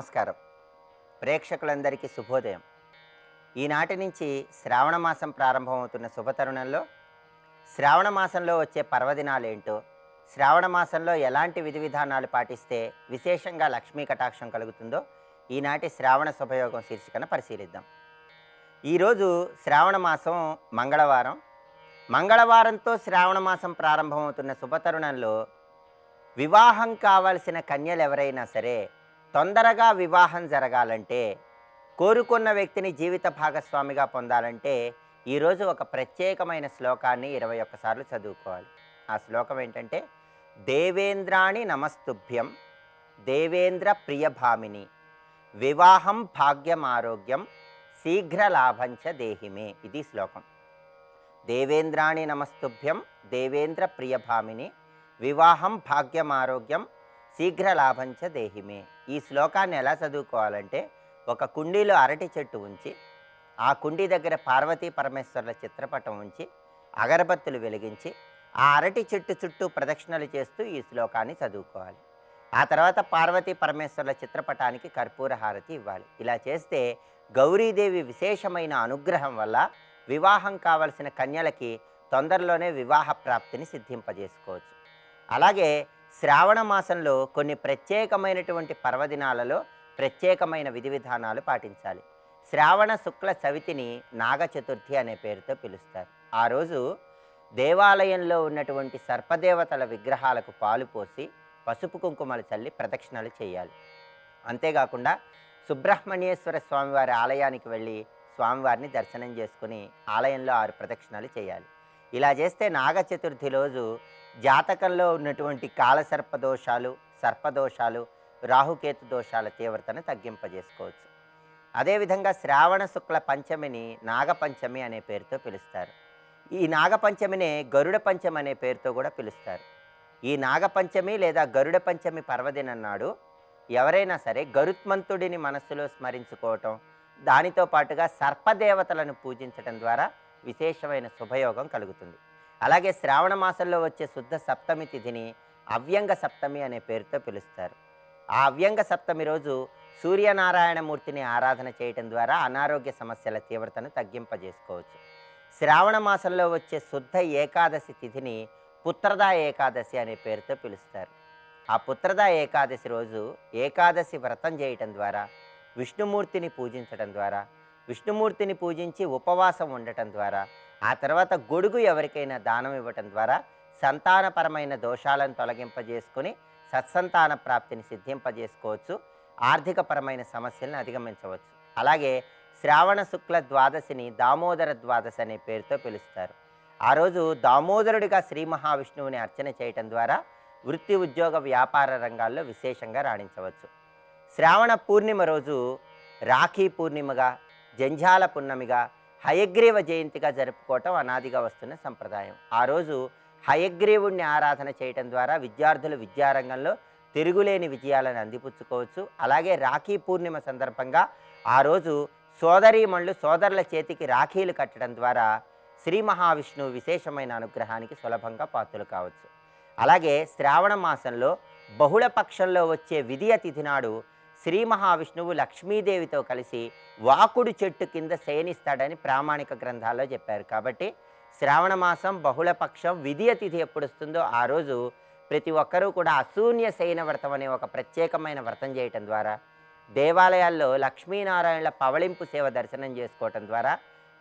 నమస్కారం. ప్రేక్షకులందరికీ శుభోదయం. ఈనాటి నుంచి శ్రావణ మాసం ప్రారంభమవుతున్న శుభతరుణంలో శ్రావణ మాసంలో వచ్చే పర్వదినాలేంటో, శ్రావణ మాసంలో ఎలాంటి విధి విధానాలు పాటిస్తే విశేషంగా లక్ష్మీ కటాక్షం కలుగుతుందో ఈనాటి శ్రావణ శుభయోగం శీర్షికన పరిశీలిద్దాం. ఈరోజు శ్రావణ మాసం మంగళవారం. మంగళవారంతో శ్రావణ మాసం ప్రారంభమవుతున్న శుభతరుణంలో వివాహం కావాల్సిన కన్యలు ఎవరైనా సరే తొందరగా వివాహం జరగాలంటే, కోరుకున్న వ్యక్తిని జీవిత భాగస్వామిగా పొందాలంటే ఈరోజు ఒక ప్రత్యేకమైన శ్లోకాన్ని 21 సార్లు చదువుకోవాలి. ఆ శ్లోకం ఏంటంటే, దేవేంద్రాణి నమస్తుభ్యం దేవేంద్ర ప్రియభామిని వివాహం భాగ్యం ఆరోగ్యం శీఘ్ర లాభంచ దేహిమే. ఇది శ్లోకం. దేవేంద్రాణి నమస్తుభ్యం దేవేంద్ర ప్రియభామిని వివాహం భాగ్యం ఆరోగ్యం శీఘ్ర లాభంచ దేహిమే. ఈ శ్లోకాన్ని ఎలా చదువుకోవాలంటే, ఒక కుండీలో అరటి చెట్టు ఉంచి, ఆ కుండీ దగ్గర పార్వతీ పరమేశ్వరుల చిత్రపటం ఉంచి అగరబత్తులు వెలిగించి ఆ అరటి చెట్టు చుట్టూ ప్రదక్షిణలు చేస్తూ ఈ శ్లోకాన్ని చదువుకోవాలి. ఆ తర్వాత పార్వతీ పరమేశ్వరుల చిత్రపటానికి కర్పూర హారతి ఇవ్వాలి. ఇలా చేస్తే గౌరీదేవి విశేషమైన అనుగ్రహం వల్ల వివాహం కావలసిన కన్యలకి తొందరలోనే వివాహ ప్రాప్తిని సిద్ధింపజేసుకోవచ్చు. అలాగే శ్రావణ మాసంలో కొన్ని ప్రత్యేకమైనటువంటి పర్వదినాలలో ప్రత్యేకమైన విధి విధానాలు పాటించాలి. శ్రావణ శుక్ల చవితిని నాగ చతుర్థి అనే పేరుతో పిలుస్తారు. ఆ రోజు దేవాలయంలో ఉన్నటువంటి సర్పదేవతల విగ్రహాలకు పాలు పోసి పసుపు కుంకుమలు చల్లి ప్రదక్షిణలు చేయాలి. అంతేకాకుండా సుబ్రహ్మణ్యేశ్వర స్వామివారి ఆలయానికి వెళ్ళి స్వామివారిని దర్శనం చేసుకుని ఆలయంలో 6 ప్రదక్షిణలు చేయాలి. ఇలా చేస్తే నాగ చతుర్థి రోజు జాతకంలో ఉన్నటువంటి కాలసర్పదోషాలు, సర్పదోషాలు, రాహుకేతు దోషాల తీవ్రతను తగ్గింపజేసుకోవచ్చు. అదేవిధంగా శ్రావణ శుక్ల పంచమిని నాగపంచమి అనే పేరుతో పిలుస్తారు. ఈ నాగపంచమినే గరుడ పంచమి అనే పేరుతో కూడా పిలుస్తారు. ఈ నాగపంచమి లేదా గరుడ పంచమి పర్వదినం నాడు ఎవరైనా సరే గరుత్మంతుడిని మనస్సులో స్మరించుకోవటం, దానితో పాటుగా సర్పదేవతలను పూజించడం ద్వారా విశేషమైన శుభయోగం కలుగుతుంది. అలాగే శ్రావణ మాసంలో వచ్చే శుద్ధ సప్తమి తిథిని అవ్యంగ సప్తమి అనే పేరుతో పిలుస్తారు. ఆ అవ్యంగ సప్తమి రోజు సూర్యనారాయణమూర్తిని ఆరాధన చేయటం ద్వారా అనారోగ్య సమస్యల తీవ్రతను తగ్గింపజేసుకోవచ్చు. శ్రావణ మాసంలో వచ్చే శుద్ధ ఏకాదశి తిథిని పుత్రదా ఏకాదశి అనే పేరుతో పిలుస్తారు. ఆ పుత్రదా ఏకాదశి రోజు ఏకాదశి వ్రతం చేయటం ద్వారా, విష్ణుమూర్తిని పూజించడం ద్వారా, విష్ణుమూర్తిని పూజించి ఉపవాసం ఉండటం ద్వారా, ఆ తర్వాత గొడుగు ఎవరికైనా దానం ఇవ్వటం ద్వారా సంతానపరమైన దోషాలను తొలగింపజేసుకొని సత్సంతాన ప్రాప్తిని సిద్ధింపజేసుకోవచ్చు. ఆర్థికపరమైన సమస్యలను అధిగమించవచ్చు. అలాగే శ్రావణ శుక్ల ద్వాదశిని దామోదర ద్వాదశి అనే పేరుతో పిలుస్తారు. ఆ రోజు దామోదరుడిగా శ్రీ మహావిష్ణువుని అర్చన చేయటం ద్వారా వృత్తి, ఉద్యోగ, వ్యాపార రంగాల్లో విశేషంగా రాణించవచ్చు. శ్రావణ పూర్ణిమ రోజు రాఖీ పూర్ణిమగా, జంఝాల పున్నమిగా, హయగ్రీవ జయంతిగా జరుపుకోవటం అనాదిగా వస్తున్న సంప్రదాయం. ఆ రోజు హయగ్రీవుణ్ణి ఆరాధన చేయటం ద్వారా విద్యార్థులు విద్యారంగంలో తిరుగులేని విజయాలను అందిపుచ్చుకోవచ్చు. అలాగే రాఖీ పూర్ణిమ సందర్భంగా ఆ రోజు సోదరీమణులు సోదరుల చేతికి రాఖీలు కట్టడం ద్వారా శ్రీ మహావిష్ణువు విశేషమైన అనుగ్రహానికి సులభంగా పాత్రలు కావచ్చు. అలాగే శ్రావణ మాసంలో బహుళ పక్షంలో వచ్చే విదియ తిథి నాడు శ్రీ మహావిష్ణువు లక్ష్మీదేవితో కలిసి వాకుడు చెట్టు కింద శయనిస్తాడని ప్రామాణిక గ్రంథాల్లో చెప్పారు. కాబట్టి శ్రావణ మాసం బహుళపక్షం విదియ తిథి ఎప్పుడు వస్తుందో ఆ రోజు ప్రతి ఒక్కరూ కూడా అశూన్య శయన వ్రతం అనే ఒక ప్రత్యేకమైన వ్రతం చేయటం ద్వారా, దేవాలయాల్లో లక్ష్మీనారాయణల పవళింపు సేవ దర్శనం చేసుకోవటం ద్వారా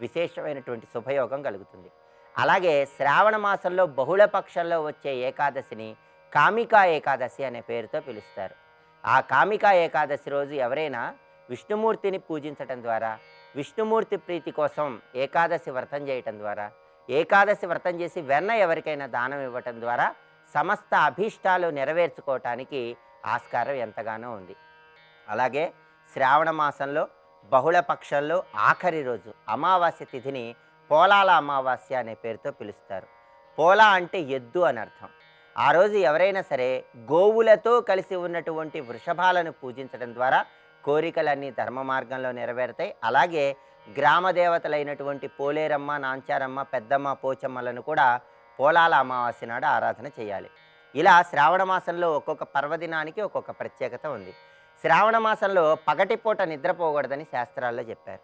విశేషమైనటువంటి శుభయోగం కలుగుతుంది. అలాగే శ్రావణ మాసంలో బహుళ పక్షంలో వచ్చే ఏకాదశిని కామికా ఏకాదశి అనే పేరుతో పిలుస్తారు. ఆ కామికా ఏకాదశి రోజు ఎవరైనా విష్ణుమూర్తిని పూజించటం ద్వారా, విష్ణుమూర్తి ప్రీతి కోసం ఏకాదశి వ్రతం చేయటం ద్వారా, ఏకాదశి వ్రతం చేసి వెన్న ఎవరికైనా దానం ఇవ్వటం ద్వారా సమస్త అభీష్టాలు నెరవేర్చుకోవటానికి ఆస్కారం ఎంతగానో ఉంది. అలాగే శ్రావణ మాసంలో బహుళ పక్షంలో ఆఖరి రోజు అమావాస్య తిథిని పోలాల అమావాస్య అనే పేరుతో పిలుస్తారు. పోలా అంటే ఎద్దు అని అర్థం. ఆ రోజు ఎవరైనా సరే గోవులతో కలిసి ఉన్నటువంటి వృషభాలను పూజించడం ద్వారా కోరికలన్నీ ధర్మ మార్గంలో నెరవేరుతాయి. అలాగే గ్రామ దేవతలైనటువంటి పోలేరమ్మ, నాంచారమ్మ, పెద్దమ్మ, పోచమ్మలను కూడా పోలాల అమావాస్య నాడు ఆరాధన చేయాలి. ఇలా శ్రావణ మాసంలో ఒక్కొక్క పర్వదినానికి ఒక్కొక్క ప్రత్యేకత ఉంది. శ్రావణ మాసంలో పగటిపూట నిద్రపోకూడదని శాస్త్రాల్లో చెప్పారు.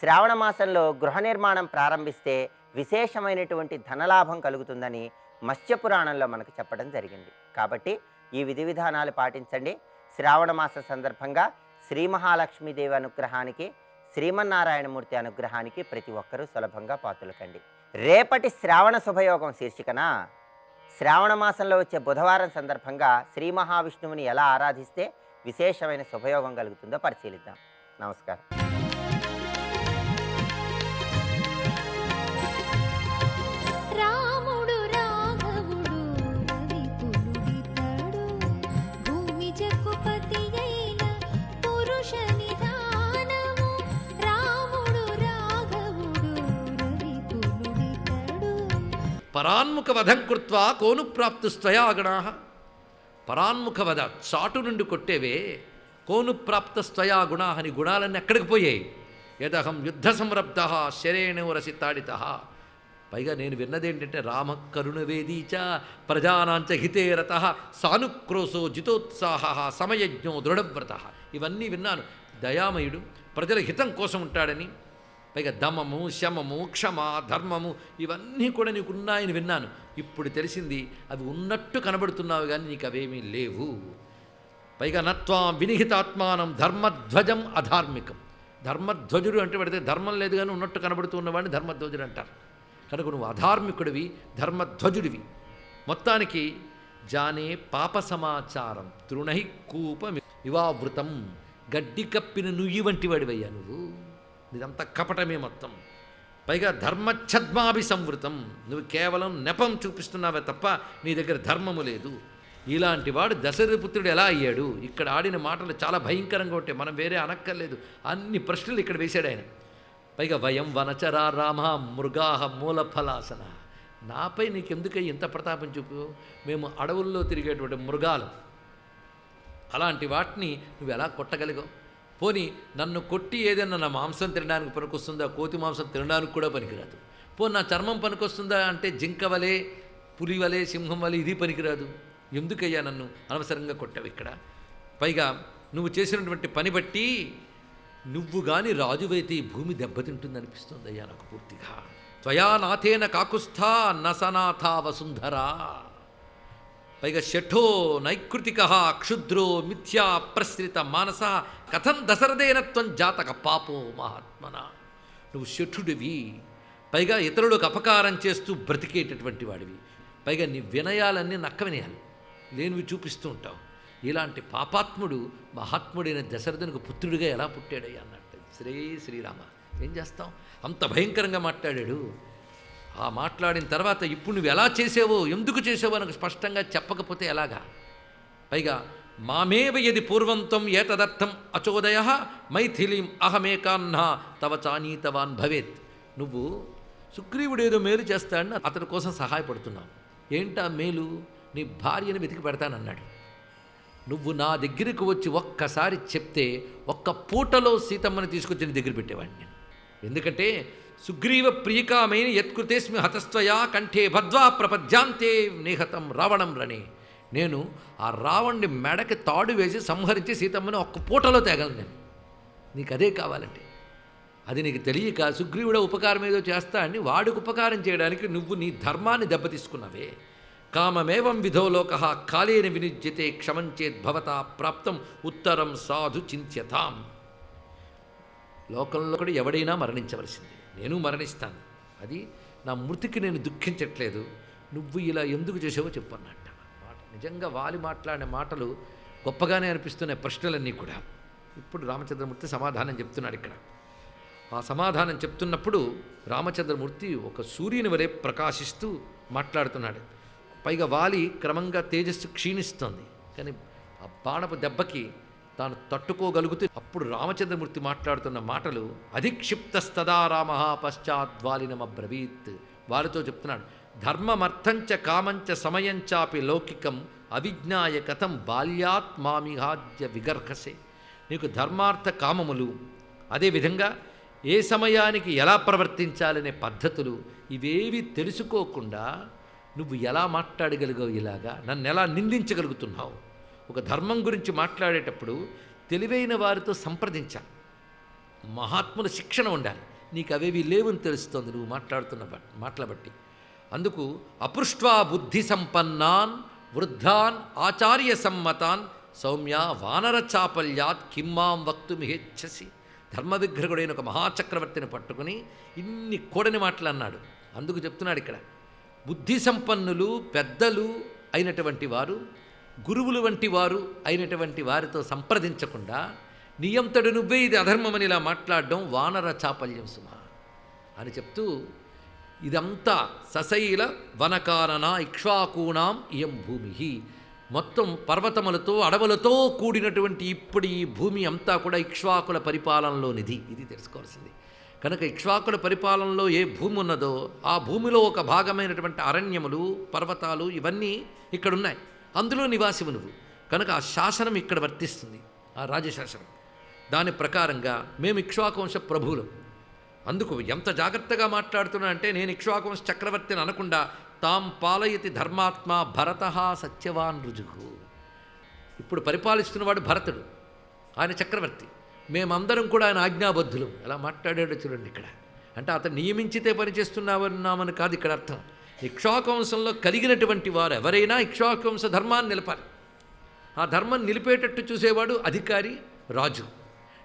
శ్రావణ మాసంలో గృహ నిర్మాణం ప్రారంభిస్తే విశేషమైనటువంటి ధనలాభం కలుగుతుందని మత్స్యపురాణంలో మనకు చెప్పడం జరిగింది. కాబట్టి ఈ విధి విధానాలు పాటించండి. శ్రావణ మాస సందర్భంగా శ్రీ మహాలక్ష్మీదేవి అనుగ్రహానికి, శ్రీమన్నారాయణమూర్తి అనుగ్రహానికి ప్రతి ఒక్కరూ సులభంగా పాత్రలకండి. రేపటి శ్రావణ శుభయోగం శీర్షికన శ్రావణ మాసంలో వచ్చే బుధవారం సందర్భంగా శ్రీ మహావిష్ణువుని ఎలా ఆరాధిస్తే విశేషమైన శుభయోగం కలుగుతుందో పరిశీలిద్దాం. నమస్కారం. రాముడు రాఘవుడు రవికులుడితడు భూమి జక్కుపతి అయిన పురుష నిధానము. రాముడు రాఘవుడు రవికులుడితడు. పరాన్ముఖ వధం కృత్వా కోను ప్రాప్తుస్త్వయా గణాః. పరాన్ముఖ వధ, చాటు నుండి కొట్టేవే. కోను ప్రాప్తస్త్వయా గుణాః, అని గుణాలన్నీ ఎక్కడికి పోయాయి? యదహం యుద్ధ సంరబ్ధ శరేణు రసితాడిత. పైగా నేను విన్నదేంటంటే రామ కరుణవేదీచ ప్రజానాంచ హితే రతః సానుక్రోశో జితోత్సాహ సమయజ్ఞో దృఢవ్రత. ఇవన్నీ విన్నాను. దయామయుడు, ప్రజల హితం కోసం ఉంటాడని, పైగా దమము, శమము, క్షమ, ధర్మము ఇవన్నీ కూడా నీకు ఉన్నాయని విన్నాను. ఇప్పుడు తెలిసింది అవి ఉన్నట్టు కనబడుతున్నావు కానీ నీకు అవేమీ లేవు. పైగా నత్వాం వినిహితాత్మానం ధర్మధ్వజం అధార్మికం. ధర్మధ్వజుడు అంటే పడితే ధర్మం లేదు కానీ ఉన్నట్టు కనబడుతూ ఉన్నవాడిని ధర్మధ్వజుడు అంటారు. కనుక నువ్వు అధార్మికుడివి, ధర్మధ్వజుడివి. మొత్తానికి జానే పాప సమాచారం తృణై కూపం ఇవావృతం. గడ్డి కప్పిన నుయ్యి వంటి వాడివయ్యా నువ్వు. ఇదంతా కపటమే మొత్తం. పైగా ధర్మఛద్మాభి సంవృతం. నువ్వు కేవలం నెపం చూపిస్తున్నావే తప్ప నీ దగ్గర ధర్మము లేదు. ఇలాంటి వాడు దశరథపుత్రుడు ఎలా అయ్యాడు? ఇక్కడ ఆడిన మాటలు చాలా భయంకరంగా ఉంటాయి. మనం వేరే అనక్కర్లేదు. అన్ని ప్రశ్నలు ఇక్కడ వేశాడు ఆయన. పైగా వయం వనచరా రామ మృగాహ మూలఫలాసన. నాపై నీకెందుకై ఇంత ప్రతాపం చూపు? మేము అడవుల్లో తిరిగేటువంటి మృగాలు. అలాంటి వాటిని నువ్వు ఎలా కొట్టగలిగావు? పోనీ నన్ను కొట్టి ఏదైనా నా మాంసం తినడానికి పనికొస్తుందా? కోతి మాంసం తినడానికి కూడా పనికిరాదు. పోనీ నా చర్మం పనికొస్తుందా అంటే జింక వలె, పులి వలె, సింహం వలె ఇది పనికిరాదు. ఎందుకయ్యా నన్ను అనవసరంగా కొట్టావు ఇక్కడ? పైగా నువ్వు చేసినటువంటి పని బట్టి నువ్వు కానీ రాజువైతే ఈ భూమి దెబ్బతింటుందనిపిస్తుంది అయ్యా నాకు పూర్తిగా. త్వయా నాథేన కాకుస్థా నసనాథా వసుంధరా. పైగా షఠో నైకృతిక క్షుద్రో మిథ్యా ప్రసృత మానస కథం దశరథేన త్వం జాతక పాపో మహాత్మన. నువ్వు షఠుడివి, పైగా ఇతరులకు అపకారం చేస్తూ బ్రతికేటటువంటి వాడివి. పైగా నీ వినయాలన్నీ నక్క వినయాలు లేనివి చూపిస్తూ ఉంటావు. ఇలాంటి పాపాత్ముడు మహాత్ముడైన దశరథునికి పుత్రుడిగా ఎలా పుట్టాడయ్యా అన్నట్టు. శ్రీరామ, ఏం చేస్తాం? అంత భయంకరంగా మాట్లాడాడు. ఆ మాట్లాడిన తర్వాత ఇప్పుడు నువ్వు ఎలా చేసావో, ఎందుకు చేసావో నాకు స్పష్టంగా చెప్పకపోతే ఎలాగా? పైగా మామేవ యది పూర్వంతం ఏతదర్థం అచోదయ మైథిలీం అహమేకాన్న తవ చానీతవాన్ భవేత్. నువ్వు సుగ్రీవుడేదో మేలు చేస్తాడని అతడి కోసం సహాయపడుతున్నావు. ఏంటా మేలు? నీ భార్యను వెతికి పెడతానన్నాడు. నువ్వు నా దగ్గరికి వచ్చి ఒక్కసారి చెప్తే ఒక్క పూటలో సీతమ్మని తీసుకొచ్చి నీ దగ్గర పెట్టేవాడిని నేను. ఎందుకంటే సుగ్రీవ ప్రియకామైన యత్కృతేస్మి హతస్త్వయా కంఠే భద్వా ప్రపద్యాంతే నిహతం రావణం రణే. నేను ఆ రావణ్ణి మెడకి తాడు వేసి సంహరించి సీతమ్మని ఒక్క పూటలో తేగలను నేను. నీకు అదే కావాలంటే. అది నీకు తెలియక సుగ్రీవుడ ఉపకారం ఏదో చేస్తా అని వాడికి ఉపకారం చేయడానికి నువ్వు నీ ధర్మాన్ని దెబ్బతీసుకున్నావే. కామమేవం విధో లోక కాలేన వినిజ్యతే క్షమంచేత్ భవతా ప్రాప్తం ఉత్తరం సాధు చింత్యతాం. లోకంలో కూడా ఎవడైనా మరణించవలసింది, నేను మరణిస్తాను. అది నా మృతికి నేను దుఃఖించట్లేదు. నువ్వు ఇలా ఎందుకు చేసావో చెప్పన్నట్ట. మాట నిజంగా వాలి మాట్లాడిన మాటలు గొప్పగానే అనిపిస్తున్నాయి ప్రశ్నలన్నీ కూడా. ఇప్పుడు రామచంద్రమూర్తి సమాధానం చెప్తున్నాడు ఇక్కడ. ఆ సమాధానం చెప్తున్నప్పుడు రామచంద్రమూర్తి ఒక సూర్యుని వలె ప్రకాశిస్తూ మాట్లాడుతున్నాడు. పైగా వాలి క్రమంగా తేజస్సు క్షీణిస్తోంది, కానీ ఆ బాణపు దెబ్బకి తాను తట్టుకోగలుగుతూ అప్పుడు రామచంద్రమూర్తి మాట్లాడుతున్న మాటలు అధిక్షిప్తస్తదా రామ పశ్చాద్వాలినమబ్రవీత్. వారితో చెప్తున్నాడు, ధర్మమర్థంచ కామంచ సమయంచాపి లౌకికం అవిజ్ఞాయ కథం బాల్యాత్ మామిహాద్య విగర్హసే. నీకు ధర్మార్థ కామములు, అదేవిధంగా ఏ సమయానికి ఎలా ప్రవర్తించాలనే పద్ధతులు ఇవేవి తెలుసుకోకుండా నువ్వు ఎలా మాట్లాడగలిగావు? ఇలాగా నన్ను ఎలా నిందించగలుగుతున్నావు? ఒక ధర్మం గురించి మాట్లాడేటప్పుడు తెలివైన వారితో సంప్రదించాలి, మహాత్ముల శిక్షణ ఉండాలి. నీకు అవేవి లేవని తెలుస్తోంది నువ్వు మాట్లాడుతున్న మాటల బట్టి. అందుకు అపృష్ట్వా బుద్ధి సంపన్నాన్ వృద్ధాన్ ఆచార్య సమ్మతాన్ సౌమ్య వానర చాపల్యాత్ కిమ్మాం వక్తుమిహేచ్ఛసి. ధర్మవిగ్రహుడైన ఒక మహాచక్రవర్తిని పట్టుకుని ఇన్ని కూడని మాటలు అన్నాడు. అందుకు చెప్తున్నాడు ఇక్కడ, బుద్ధి సంపన్నులు పెద్దలు అయినటువంటి వారు, గురువులు వంటి వారు అయినటువంటి వారితో సంప్రదించకుండా నియంతడు నువ్వే ఇది అధర్మమని ఇలా మాట్లాడడం వానర చాపల్యం సుమ అని చెప్తూ, ఇదంతా సశైల వనకానన ఇక్ష్వాకూణాం ఇయం భూమి, మొత్తం పర్వతములతో అడవులతో కూడినటువంటి ఇప్పుడు ఈ భూమి అంతా కూడా ఇక్ష్వాకుల పరిపాలనలోనిది. ఇది తెలుసుకోవాల్సింది. కనుక ఇక్ష్వాకుల పరిపాలనలో ఏ భూమి ఉన్నదో ఆ భూమిలో ఒక భాగమైనటువంటి అరణ్యములు, పర్వతాలు ఇవన్నీ ఇక్కడున్నాయి. అందులో నివాసివు నువ్వు. కనుక ఆ శాసనం ఇక్కడ వర్తిస్తుంది, ఆ రాజశాసనం. దాని ప్రకారంగా మేము ఇక్ష్వాకువంశ ప్రభువులం. అందుకు ఎంత జాగ్రత్తగా మాట్లాడుతున్నా అంటే, నేను ఇక్ష్వాకువంశ చక్రవర్తిని అనకుండా తాం పాలయతి ధర్మాత్మ భరత సత్యవాన్ రుజువు. ఇప్పుడు పరిపాలిస్తున్నవాడు భరతుడు, ఆయన చక్రవర్తి. మేమందరం కూడా ఆయన ఆజ్ఞాబద్ధులు. ఎలా మాట్లాడాడో చూడండి ఇక్కడ. అంటే అతను నియమించితే పనిచేస్తున్నామని కాదు ఇక్కడ అర్థం. ఇక్ష్వాకువంశంలో కలిగినటువంటి వారు ఎవరైనా ఇక్ష్వాకువంశ ధర్మాన్ని నిలపాలి. ఆ ధర్మం నిలిపేటట్టు చూసేవాడు అధికారి, రాజు.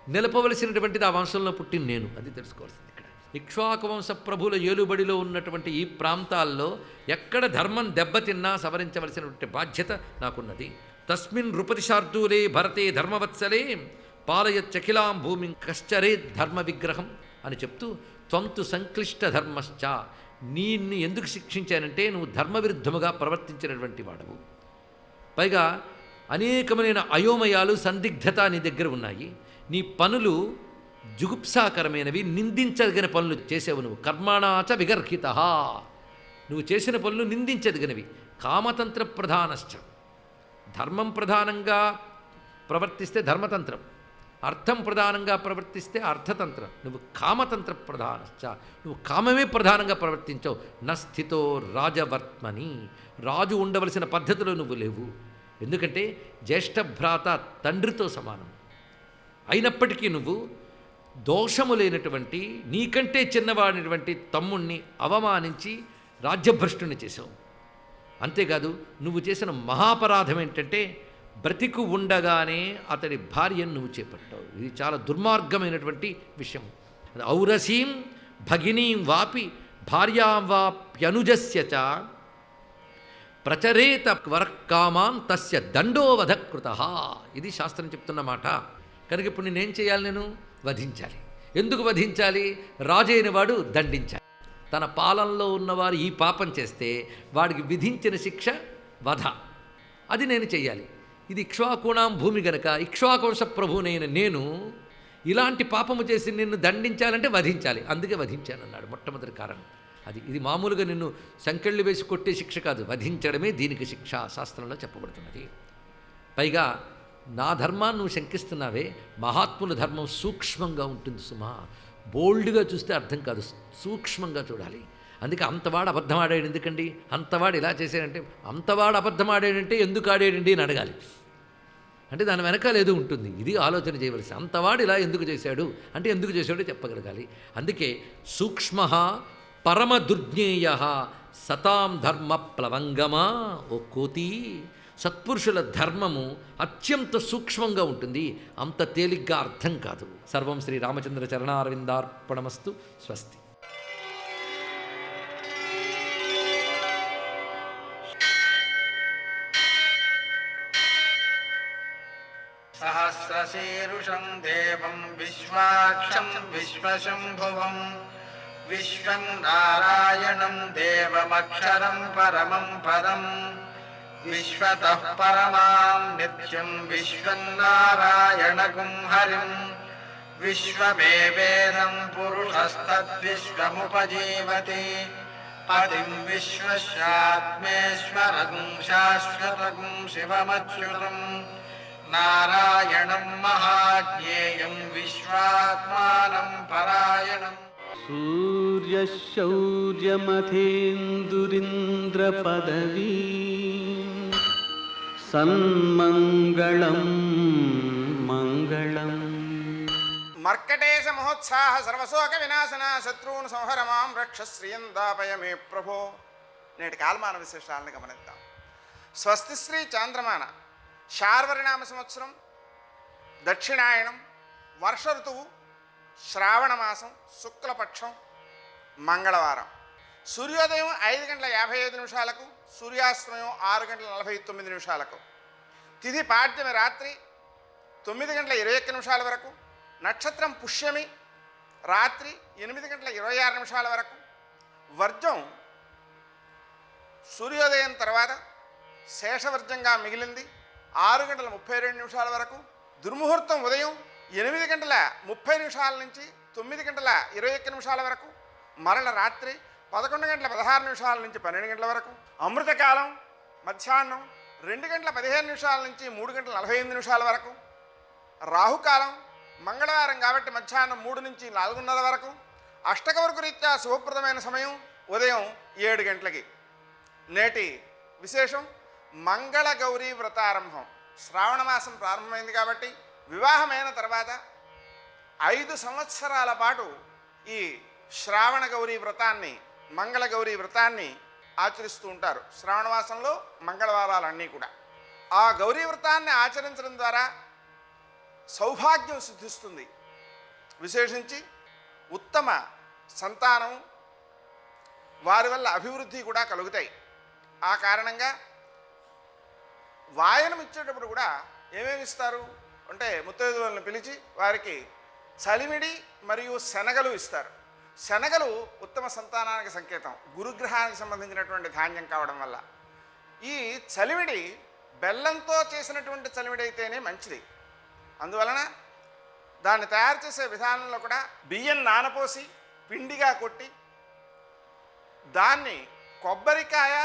నిలపవలసినటువంటిది ఆ వంశంలో పుట్టిన నేను. అది తెలుసుకోవాల్సింది ఇక్కడ. ఇక్ష్వాకువంశ ప్రభుల ఏలుబడిలో ఉన్నటువంటి ఈ ప్రాంతాల్లో ఎక్కడ ధర్మం దెబ్బతిన్నా సవరించవలసినటువంటి బాధ్యత నాకున్నది. తస్మిన్ నృపతిశార్దూలే భరతే ధర్మవత్సలే పాలయచ్చఖిలాం భూమి కశ్చరే ధర్మ విగ్రహం అని చెప్తూ, త్వంతు సంక్లిష్ట ధర్మశ్చ, నిన్ను ఎందుకు శిక్షించానంటే నువ్వు ధర్మవిరుద్ధముగా ప్రవర్తించినటువంటి వాడవు. పైగా అనేకమైన అయోమయాలు, సందిగ్ధత నీ దగ్గర ఉన్నాయి. నీ పనులు జుగుప్సాకరమైనవి, నిందించదగిన పనులు చేసేవు నువ్వు. కర్మణాచ విగర్హిత, నువ్వు చేసిన పనులు నిందించదగినవి. కామతంత్ర ప్రధానశ్చ, ధర్మం ప్రధానంగా ప్రవర్తిస్తే ధర్మతంత్రం, అర్థం ప్రధానంగా ప్రవర్తిస్తే అర్థతంత్రం. నువ్వు కామతంత్ర ప్రధానశ్చ, నువ్వు కామమే ప్రధానంగా ప్రవర్తించావు. నస్థితో రాజవర్త్మని, రాజు ఉండవలసిన పద్ధతిలో నువ్వు లేవు. ఎందుకంటే జ్యేష్ఠభ్రాత తండ్రితో సమానం అయినప్పటికీ నువ్వు దోషము లేనటువంటి నీకంటే చిన్నవాడినటువంటి తమ్ముణ్ణి అవమానించి రాజ్యభ్రష్టుని చేశావు. అంతేకాదు నువ్వు చేసిన మహాపరాధం ఏంటంటే బ్రతికు ఉండగానే అతడి భార్యను నువ్వు చేపట్టావు. ఇది చాలా దుర్మార్గమైనటువంటి విషయం. ఔరసీం భగినీం వాపి భార్యాం వాప్యనుజస్య చ ప్రచరేత వరకామాన్ తస్య దండోవధకృత. ఇది శాస్త్రం చెప్తున్న మాట. కనుక ఇప్పుడు నేనేం చేయాలి? నేను వధించాలి. ఎందుకు వధించాలి? రాజు అయిన వాడు దండించాలి. తన పాలనలో ఉన్నవారు ఈ పాపం చేస్తే వాడికి విధించిన శిక్ష వధ. అది నేను చెయ్యాలి. ఇది ఇక్ష్వాకుణాం భూమి గనక ఇక్ష్వాకువంశ ప్రభువునైన నేను ఇలాంటి పాపము చేసి నిన్ను దండించాలంటే వధించాలి. అందుకే వధించానన్నాడు మొట్టమొదటి కారణం. ఇది మామూలుగా నిన్ను సంకెళ్ళు వేసి కొట్టే శిక్ష కాదు, వధించడమే దీనికి శిక్ష శాస్త్రంలో చెప్పబడుతున్నది. పైగా నా ధర్మాన్ని నువ్వు శంకిస్తున్నావే, మహాత్ముల ధర్మం సూక్ష్మంగా ఉంటుంది సుమా. బోల్డ్గా చూస్తే అర్థం కాదు, సూక్ష్మంగా చూడాలి. అందుకే అంతవాడు అబద్ధం ఆడాడు ఎందుకండి, అంతవాడు ఇలా చేశాడంటే, అంతవాడు అబద్ధం ఆడాడంటే ఎందుకు ఆడాడండి అని అడగాలి. అంటే దాని వెనకాల ఏదో ఉంటుంది. ఇది ఆలోచన చేయవలసి. అంతవాడు ఇలా ఎందుకు చేశాడు అంటే ఎందుకు చేశాడో చెప్పగలగాలి. అందుకే సూక్ష్మ పరమ దుర్జ్ఞేయ సతాం ధర్మ ప్లవంగమా. ఓ కోతి, సత్పురుషుల ధర్మము అత్యంత సూక్ష్మంగా ఉంటుంది, అంత తేలిగ్గా అర్థం కాదు. సర్వం శ్రీ రామచంద్ర చరణారవిందార్పణమస్తు. స్వస్తి. సహస్రశీరుషం దేవం విశ్వాక్షం విశ్వశంభువం విశ్వం నారాయణం దేవమక్షరం పరమం పదం విశ్వతః పరమాం నిత్యం విశ్వం నారాయణగుం హరిం విశ్వమేవేదం పురుషస్తద్విశ్వముపజీవతి పదిం విశ్వస్యాత్మేశ్వరం శాశ్వతగుం శివమచ్యుతం నారాయణం మహాజ్ఞేయం విశ్వాత్మానం పరాయణం. సూర్యశౌర్యమథేందురింద్రపదవీ సన్మంగళం మంగళం. మర్కటేశ మహోత్సాహ సర్వశోక వినాశన శత్రువును సంహర మాం రక్ష శ్రియం దాపయ మే ప్రభో. నేటి కాలమాన విశేషాలను గమనిద్దాం. స్వస్తి శ్రీ చాంద్రమాన శార్వరినామ సంవత్సరం, దక్షిణాయనం, వర్ష ఋతువు, శ్రావణ మాసం, శుక్లపక్షం, మంగళవారం. సూర్యోదయం 5:55, సూర్యాస్తమయం 6:49. తిథి పాడ్యమి రాత్రి 9:21 వరకు. నక్షత్రం పుష్యమి రాత్రి 8:26 వరకు. వర్జం సూర్యోదయం తర్వాత శేషవర్జంగా మిగిలింది 6:32 వరకు. దుర్ముహూర్తం ఉదయం 8:30 నుంచి 9:21 వరకు. మరల రాత్రి 11:16 నుంచి 12 వరకు. అమృతకాలం మధ్యాహ్నం 2:15 నుంచి 3:45 వరకు. రాహుకాలం మంగళవారం కాబట్టి మధ్యాహ్నం 3 నుంచి 4:30 వరకు. అష్టకవర్గ రీత్యా శుభప్రదమైన సమయం ఉదయం 7 గంటలకి. నేటి విశేషం మంగళ గౌరీ వ్రతారంభం. శ్రావణ మాసం ప్రారంభమైంది కాబట్టి వివాహమైన తర్వాత 5 సంవత్సరాల పాటు ఈ శ్రావణ గౌరీ వ్రతాన్ని, మంగళ గౌరీ వ్రతాన్ని ఆచరిస్తూ ఉంటారు. శ్రావణ మాసంలో మంగళవారాలన్నీ కూడా. ఆ గౌరీ వ్రతాన్ని ఆచరించడం ద్వారా సౌభాగ్యం సిద్ధిస్తుంది. విశేషించి ఉత్తమ సంతానం, వారి వల్ల అభివృద్ధి కూడా కలుగుతాయి. ఆ కారణంగా వాయనం ఇచ్చేటప్పుడు కూడా ఏమేమి ఇస్తారు అంటే ముత్తైదువులను పిలిచి వారికి చలిమిడి మరియు శనగలు ఇస్తారు. శనగలు ఉత్తమ సంతానానికి సంకేతం, గురుగ్రహానికి సంబంధించినటువంటి ధాన్యం కావడం వల్ల. ఈ చలిమిడి బెల్లంతో చేసినటువంటి చలిమిడి అయితేనే మంచిది. అందువలన దాన్ని తయారు చేసే విధానంలో కూడా బియ్యం నానపోసి పిండిగా కొట్టి దాన్ని కొబ్బరికాయ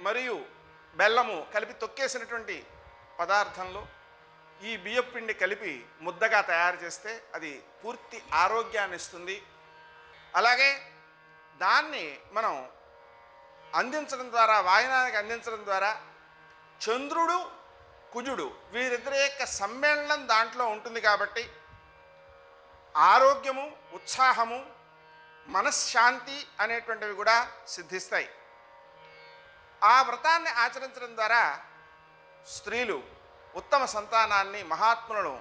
మరియు బెల్లము కలిపి తొక్కేసినటువంటి పదార్థంలో ఈ బియ్యపు పిండి కలిపి ముద్దగా తయారు చేస్తే అది పూర్తి ఆరోగ్యాన్ని ఇస్తుంది. అలాగే దాన్ని మనం అందించడం ద్వారా, వాయనానికి అందించడం ద్వారా చంద్రుడు కుజుడు వీరిద్దరి యొక్క సమ్మేళనం దాంట్లో ఉంటుంది కాబట్టి ఆరోగ్యము, ఉత్సాహము, మనశ్శాంతి అనేటువంటివి కూడా సిద్ధిస్తాయి. ఆ వ్రతాన్ని ఆచరించడం ద్వారా స్త్రీలు ఉత్తమ సంతానాన్ని, మహాత్ములను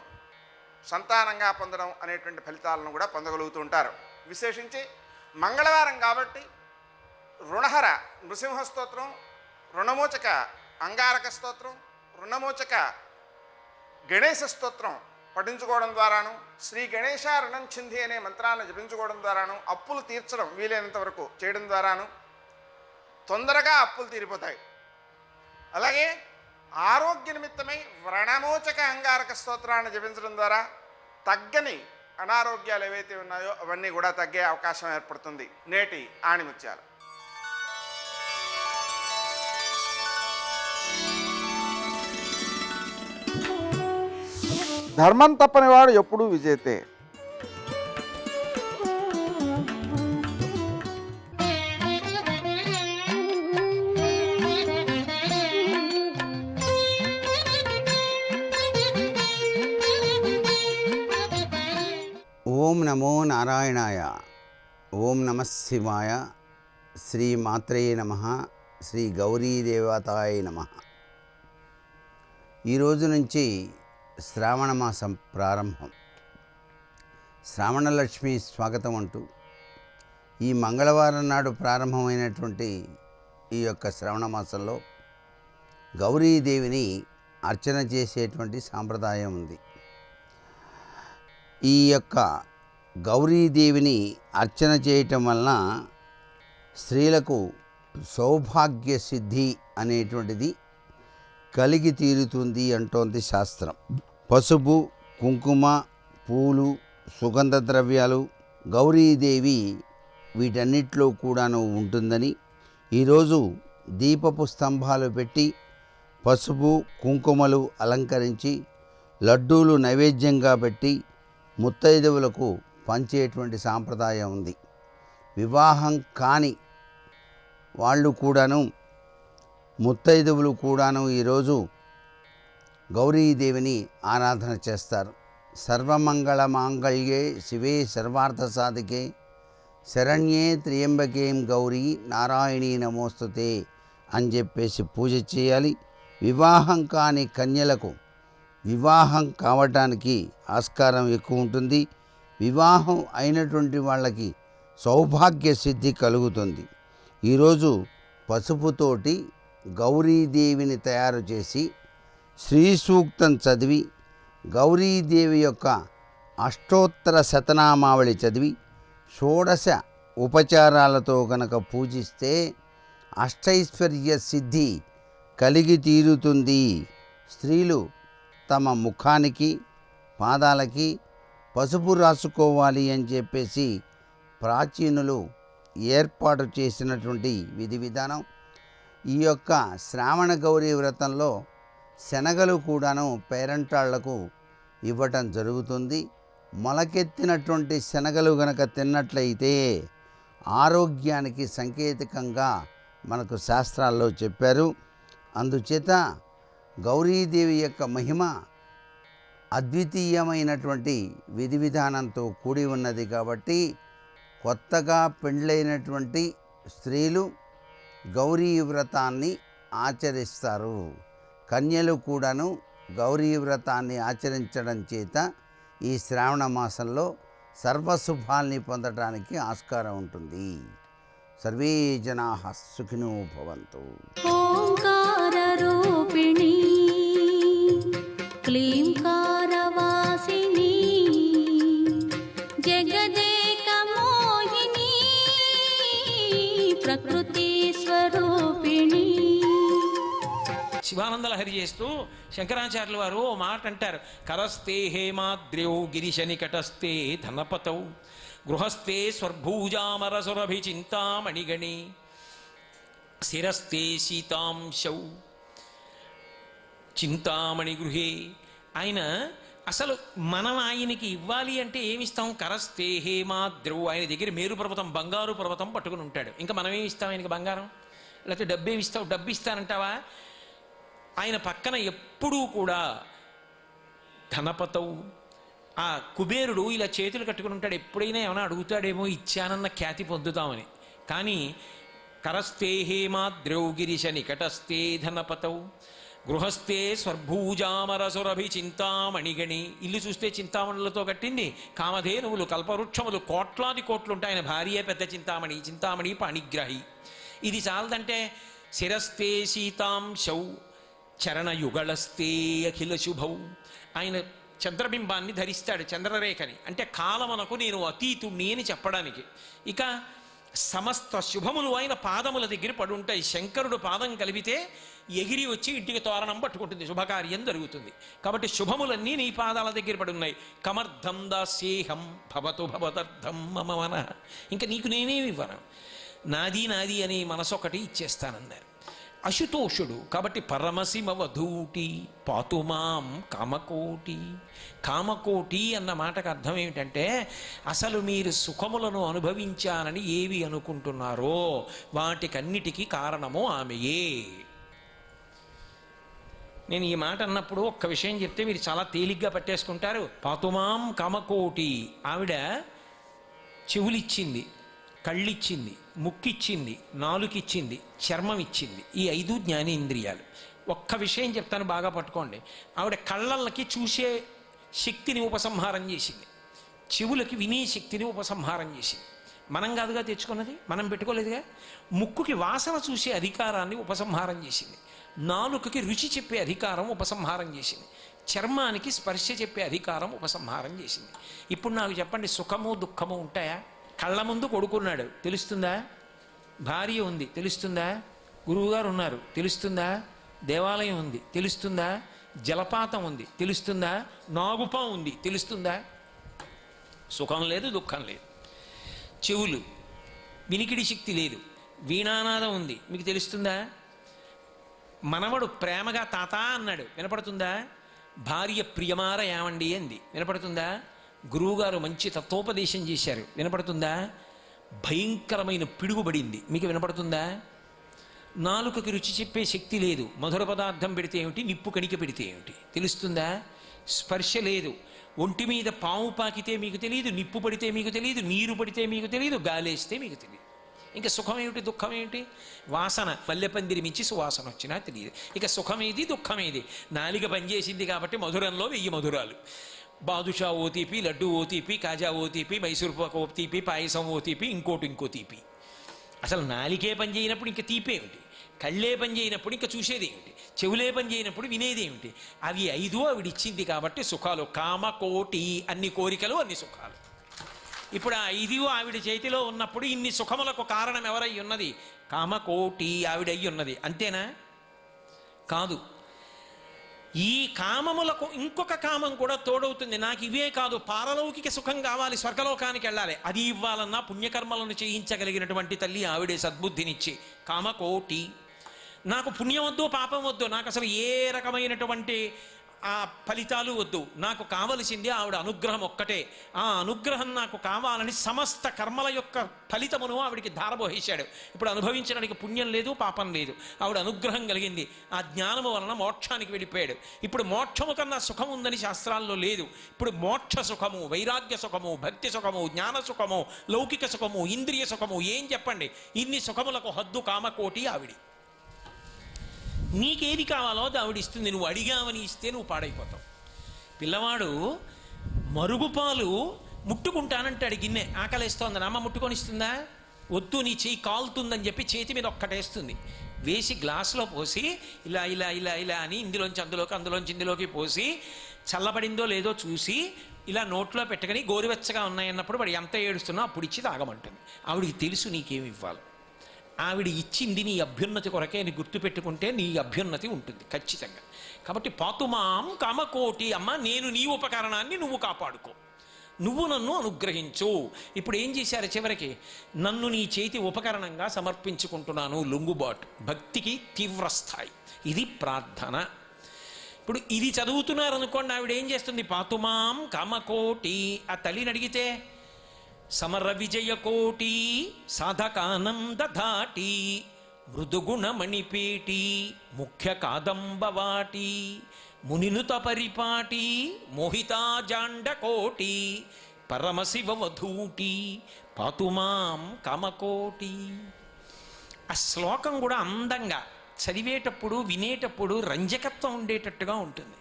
సంతానంగా పొందడం అనేటువంటి ఫలితాలను కూడా పొందగలుగుతూ ఉంటారు. విశేషించి మంగళవారం కాబట్టి రుణహర నృసింహ స్తోత్రం, రుణమోచక అంగారక స్తోత్రం, రుణమోచక గణేశ స్తోత్రం పఠించుకోవడం ద్వారాను, శ్రీ గణేశ రుణం చింది అనే మంత్రాన్ని జపించుకోవడం ద్వారాను, అప్పులు తీర్చడం వీలైనంత వరకు చేయడం ద్వారాను తొందరగా అప్పులు తీరిపోతాయి. అలాగే ఆరోగ్య నిమిత్తమై వ్రణమోచక అంగారక స్తోత్రాన్ని జపించడం ద్వారా తగ్గని అనారోగ్యాలు ఏవైతే ఉన్నాయో అవన్నీ కూడా తగ్గే అవకాశం ఏర్పడుతుంది. నేటి ఆణిముత్యాలు. ధర్మం తప్పని వాడు ఎప్పుడూ విజేతే. ఓం నమో నారాయణాయ. ఓం నమ శివాయ. శ్రీ మాత్రే నమ. శ్రీ గౌరీదేవతాయ నమ. ఈరోజు నుంచి శ్రావణ మాసం ప్రారంభం. శ్రావణలక్ష్మి స్వాగతం అంటూ ఈ మంగళవారం నాడు ప్రారంభమైనటువంటి ఈ యొక్క శ్రావణ మాసంలో గౌరీదేవిని అర్చన చేసేటువంటి సాంప్రదాయం ఉంది. ఈ యొక్క గౌరీదేవిని అర్చన చేయటం వలన స్త్రీలకు సౌభాగ్య సిద్ధి అనేటువంటిది కలిగి తీరుతుంది అంటోంది శాస్త్రం. పసుపు, కుంకుమ, పూలు, సుగంధ ద్రవ్యాలు గౌరీదేవి వీటన్నిటిలో కూడాను ఉంటుందని ఈరోజు దీపపు స్తంభాలు పెట్టి పసుపు కుంకుమలు అలంకరించి లడ్డూలు నైవేద్యంగా పెట్టి ముత్తైదువులకు పంచేటువంటి సాంప్రదాయం ఉంది. వివాహం కాని వాళ్ళు కూడాను, ముత్తైదువులు కూడాను ఈరోజు గౌరీదేవిని ఆరాధన చేస్తారు. సర్వమంగళ మాంగళ్యే శివే సర్వార్థ సాధికే శరణ్యే త్ర్యంబకేం గౌరీ నారాయణీ నమోస్తుతే అని చెప్పేసి పూజ చేయాలి. వివాహం కాని కన్యలకు వివాహం కావటానికి ఆస్కారం ఎక్కువ ఉంటుంది. వివాహం అయినటువంటి వాళ్ళకి సౌభాగ్య సిద్ధి కలుగుతుంది. ఈరోజు పసుపుతోటి గౌరీదేవిని తయారు చేసి శ్రీ సూక్తం చదివి గౌరీదేవి యొక్క అష్టోత్తర శతనామావళి చదివి షోడశ ఉపచారాలతో గనక పూజిస్తే అష్టైశ్వర్య సిద్ధి కలిగి తీరుతుంది. స్త్రీలు తమ ముఖానికి పాదాలకి పసుపు రాసుకోవాలి అని చెప్పేసి ప్రాచీనులు ఏర్పాటు చేసినటువంటి విధి విధానం. ఈ యొక్క శ్రావణ గౌరీ వ్రతంలో శనగలు కూడాను పేరంటాళ్లకు ఇవ్వటం జరుగుతుంది. మొలకెత్తినటువంటి శనగలు గనక తిన్నట్లయితే ఆరోగ్యానికి సంకేతకంగా మనకు శాస్త్రాల్లో చెప్పారు. అందుచేత గౌరీదేవి యొక్క మహిమ అద్వితీయమైనటువంటి విధి విధానంతో కూడి ఉన్నది కాబట్టి కొత్తగా పెండ్లైనటువంటి స్త్రీలు గౌరీ వ్రతాన్ని ఆచరిస్తారు. కన్యలు కూడాను గౌరీ వ్రతాన్ని ఆచరించడం చేత ఈ శ్రావణ మాసంలో సర్వశుభాల్ని పొందడానికి ఆస్కారం ఉంటుంది. సర్వే జనాః సుఖినో భవంతు. ఓంకారరూపిణీ క్లీంకారవాసినీ జగదేకమోహినీ ప్రకృతి స్వరూపిణీ. శివానందలహరి చేస్తూ శంకరాచార్యుల వారు ఓ మాట అంటారు. కరస్తే హేమాద్ర్యౌ గిరిశనికటస్తే ధనపతౌ గృహస్థే స్వర్భూజామరసురభి చింతామణిగణి శిరస్తే శీతాంశౌ చింతామణి గృహే. ఆయన అసలు మనం ఆయనకి ఇవ్వాలి అంటే ఏమిస్తాం? కరస్తే హేమాద్రౌ. ఆయన దగ్గర మేరు పర్వతం బంగారు పర్వతం పట్టుకుని ఉంటాడు. ఇంకా మనం ఏమి ఇస్తాం ఆయనకి? బంగారం లేకపోతే డబ్బేమి ఇస్తావు? డబ్బు ఇస్తానంటావా? ఆయన పక్కన ఎప్పుడూ కూడా ధనపతవు ఆ కుబేరుడు ఇలా చేతులు కట్టుకుని ఉంటాడు. ఎప్పుడైనా ఏమైనా అడుగుతాడేమో ఇచ్చానన్న ఖ్యాతి పొందుతామని. కానీ కరస్తే హేమాద్రౌ గిరిశ నికటస్తే ధనపతవు గృహస్థే స్వర్భూజామరసురభి చింతామణిగణి. ఇల్లు చూస్తే చింతామణులతో కట్టింది. కామధేనువులు కల్పవృక్షములు కోట్లాది కోట్లుంటాయి. ఆయన భార్య పెద్ద చింతామణి. చింతామణి పాణిగ్రాహి. ఇది చాలదంటే శిరస్తే శీతాంశౌ చరణయుగళస్తే అఖిల శుభౌ. ఆయన చంద్రబింబాన్ని ధరిస్తాడు, చంద్రరేఖని. అంటే కాలమునకు నేను అతీతుణ్ణి అని చెప్పడానికి. ఇక సమస్త శుభములు ఆయన పాదముల దగ్గర పడుంటాయి. శంకరుడు పాదం కలిపితే ఎగిరి వచ్చి ఇంటికి తోరణం పట్టుకుంటుంది, శుభకార్యం జరుగుతుంది. కాబట్టి శుభములన్నీ నీ పాదాల దగ్గర పడున్నాయి. కమర్థం దాస్యేహం భవతు భవతర్థం మమ మనః. ఇంకా నీకు నేనేమి ఇవ్వను, నాది నాది అని మనసొకటి ఇచ్చేస్తానన్నారు. అశుతోషుడు కాబట్టి పరమశిమవధూటి పాతుమాం కామకోటి. కామకోటి అన్న మాటకు అర్థం ఏమిటంటే అసలు మీరు సుఖములను అనుభవించానని ఏవి అనుకుంటున్నారో వాటికన్నిటికీ కారణము ఆమెయే. నేను ఈ మాట అన్నప్పుడు ఒక్క విషయం చెప్తే మీరు చాలా తేలిగ్గా పట్టేసుకుంటారు. పాతుమాం కామకోటి. ఆవిడ చెవులిచ్చింది, కళ్ళిచ్చింది, ముక్కిచ్చింది, నాలుకిచ్చింది, చర్మం ఇచ్చింది. ఈ 5 జ్ఞానేంద్రియాలు. ఒక్క విషయం చెప్తాను, బాగా పట్టుకోండి. ఆవిడ కళ్ళకి చూసే శక్తిని ఉపసంహారం చేసింది, చెవులకి వినే శక్తిని ఉపసంహారం చేసింది. మనం కాదుగా తెచ్చుకున్నది, మనం పెట్టుకోలేదుగా. ముక్కుకి వాసన చూసే అధికారాన్ని ఉపసంహారం చేసింది. నాలుకకి రుచి చెప్పే అధికారం ఉపసంహారం చేసింది. చర్మానికి స్పర్శ చెప్పే అధికారం ఉపసంహారం చేసింది. ఇప్పుడు నాకు చెప్పండి, సుఖము దుఃఖము ఉంటాయా? కళ్ళ ముందు కొడుకున్నాడు, తెలుస్తుందా? భార్య ఉంది, తెలుస్తుందా? గురువుగారు ఉన్నారు, తెలుస్తుందా? దేవాలయం ఉంది, తెలుస్తుందా? జలపాతం ఉంది, తెలుస్తుందా? నాగుపా ఉంది, తెలుస్తుందా? సుఖం లేదు, దుఃఖం లేదు. చెవులు, వినికిడి శక్తి లేదు. వీణానాదం ఉంది, మీకు తెలుస్తుందా? మనవడు ప్రేమగా తాత అన్నాడు, వినపడుతుందా? భార్య ప్రియమార ఏమండి అంది, వినపడుతుందా? గురువుగారు మంచి తత్వోపదేశం చేశారు, వినపడుతుందా? భయంకరమైన పిడుగుబడింది, మీకు వినపడుతుందా? నాలుకకి రుచి చెప్పే శక్తి లేదు. మధుర పదార్థం పెడితే ఏమిటి, నిప్పు కణిక పెడితే ఏమిటి తెలుస్తుందా? స్పర్శ లేదు. ఒంటి మీద పాము పాకితే మీకు తెలియదు, నిప్పు పడితే మీకు తెలియదు, నీరు పడితే మీకు తెలియదు, గాలేస్తే మీకు తెలియదు. ఇంకా సుఖం ఏమిటి, దుఃఖం ఏమిటి? వాసన మల్లెపందిరి మించి సువాసన వచ్చినా తెలియదు. ఇక సుఖమేది, దుఃఖమేది? నాలిక పనిచేసింది కాబట్టి మధురంలో 1000 మధురాలు. బాదుషా ఓ తీపి, లడ్డు ఓ తీపి, కాజా ఓ తీపి, మైసూర్ పాకు ఓ తీపి, పాయసం ఓ తీపి, ఇంకో తీపి. అసలు నాలికే పని చేయనప్పుడు ఇంకా తీపేమిటి? కళ్ళే పని చేయనప్పుడు ఇంకా చూసేది ఏమిటి? చెవులే పని చేయనప్పుడు వినేది ఏమిటి? అవి 5 ఆవిడిచ్చింది కాబట్టి సుఖాలు. కామ కోటి, అన్ని కోరికలు అన్ని సుఖాలు. ఇప్పుడు ఆ 5 ఆవిడ చేతిలో ఉన్నప్పుడు ఇన్ని సుఖములకు కారణం ఎవరై ఉన్నది? కామకోటి ఆవిడ అయి ఉన్నది. అంతేనా? కాదు. ఈ కామములకు ఇంకొక కామం కూడా తోడవుతుంది. నాకు ఇవే కాదు, పారలౌకిక సుఖం కావాలి, స్వర్గలోకానికి వెళ్ళాలి. అది ఇవ్వాలన్నా పుణ్యకర్మలను చేయించగలిగినటువంటి తల్లి ఆవిడే సద్బుద్ధినిచ్చి. కామకోటి. నాకు పుణ్యం వద్దు, పాపం వద్దు, నాకు అసలు ఏ రకమైనటువంటి ఆ ఫలితాలు వద్దు. నాకు కావలసింది ఆవిడ అనుగ్రహం ఒక్కటే. ఆ అనుగ్రహం నాకు కావాలని సమస్త కర్మల యొక్క ఫలితమును ఆవిడికి ధారబోహేశాడు. ఇప్పుడు అనుభవించడానికి పుణ్యం లేదు, పాపం లేదు. ఆవిడ అనుగ్రహం కలిగింది. ఆ జ్ఞానము వలన మోక్షానికి వెళ్ళిపోయాడు. ఇప్పుడు మోక్షము కన్నా సుఖం ఉందని శాస్త్రాల్లో లేదు. ఇప్పుడు మోక్ష సుఖము, వైరాగ్య సుఖము, భక్తి సుఖము, జ్ఞాన సుఖము, లౌకిక సుఖము, ఇంద్రియ సుఖము, ఏం చెప్పండి? ఇన్ని సుఖములకు హద్దు కామకోటి ఆవిడి. నీకేది కావాలో అది ఆవిడిస్తుంది. నువ్వు అడిగావని ఇస్తే నువ్వు పాడైపోతావు. పిల్లవాడు మరుగుపాలు ముట్టుకుంటానంటాడు, గిన్నె ఆకలిస్తోందని అమ్మ ముట్టుకొనిస్తుందా? వద్దు, నీ చెయ్యి కాలుతుందని చెప్పి చేతి మీద ఒక్కటేస్తుంది. వేసి గ్లాసులో పోసి ఇలా ఇలా ఇలా ఇలా అని ఇందులోంచి అందులోకి, అందులోంచి ఇందులోకి పోసి చల్లబడిందో లేదో చూసి ఇలా నోట్లో పెట్టుకుని గోరువెచ్చగా ఉన్నాయన్నప్పుడు వాడు ఎంత ఏడుస్తున్నా అప్పుడు ఇచ్చి తాగమంటుంది. ఆవిడికి తెలుసు నీకేమి ఇవ్వాలి. ఆవిడ ఇచ్చింది నీ అభ్యున్నతి కొరకే అని గుర్తుపెట్టుకుంటే నీ అభ్యున్నతి ఉంటుంది ఖచ్చితంగా. కాబట్టి పాతుమాం కామకోటి, అమ్మ నేను నీ ఉపకరణాన్ని నువ్వు కాపాడుకో, నువ్వు నన్ను అనుగ్రహించు. ఇప్పుడు ఏం చేశారు చివరికి? నన్ను నీ చేతి ఉపకరణంగా సమర్పించుకుంటున్నాను. లొంగుబాటు, భక్తికి తీవ్రస్థాయి. ఇది ప్రార్థన. ఇప్పుడు ఇది చదువుతున్నారనుకోండి, ఆవిడ ఏం చేస్తుంది? పాతుమాం కామకోటి. ఆ తల్లిని అడిగితే సమర విజయకోటి సాధకానందధాటి మృదుగుణమణిపేటి ముఖ్య కాదంబవాటి మునినుత పరిపాటి మోహితాజాండకోటి పరమశివ వధూటి పాతుమాం కామకోటి. ఆ శ్లోకం కూడా అందంగా చదివేటప్పుడు, వినేటప్పుడు రంజకత్వం ఉండేటట్టుగా ఉంటుంది.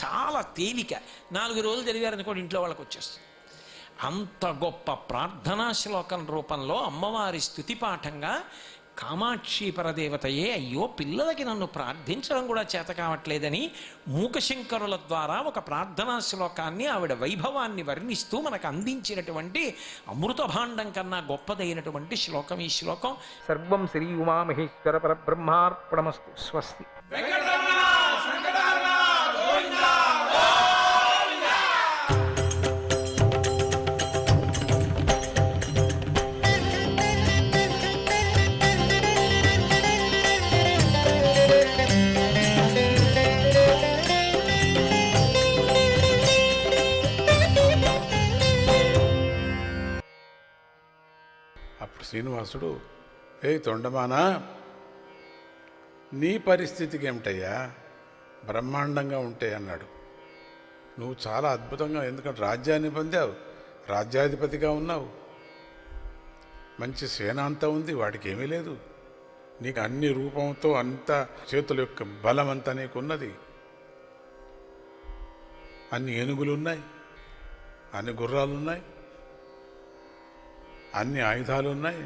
చాలా తేలిక. 4 రోజులు చదివారనుకోండి ఇంట్లో వాళ్ళకి వచ్చేస్తుంది. అంత గొప్ప ప్రార్థనా శ్లోకం రూపంలో అమ్మవారి స్తుతి పాఠంగా కామాక్షి పరదేవతయే అయ్యో పిల్లలకి నన్ను ప్రార్థించడం కూడా చేత కావట్లేదని మూకశంకరుల ద్వారా ఒక ప్రార్థనా శ్లోకాన్ని ఆవిడ వైభవాన్ని వర్ణిస్తూ మనకు అందించినటువంటి అమృత భాండం కన్నా గొప్పదైనటువంటి శ్లోకం ఈ శ్లోకం. సర్వం శ్రీ ఉమామహేశ్వర పరబ్రహ్మార్పణమస్తు. స్వస్తి. అప్పుడు శ్రీనివాసుడు, ఏ తొండమానా, నీ పరిస్థితికి ఏమిటయ్యా, బ్రహ్మాండంగా ఉంటే అన్నాడు. నువ్వు చాలా అద్భుతంగా, ఎందుకంటే రాజ్యాన్ని పొందావు, రాజ్యాధిపతిగా ఉన్నావు, మంచి సేన అంతా ఉంది, వాడికి ఏమీ లేదు. నీకు అన్ని రూపంతో అంత చేతుల యొక్క బలం అంతా నీకున్నది. అన్ని ఏనుగులు ఉన్నాయి, అన్ని గుర్రాలు ఉన్నాయి, అన్ని ఆయుధాలు ఉన్నాయి.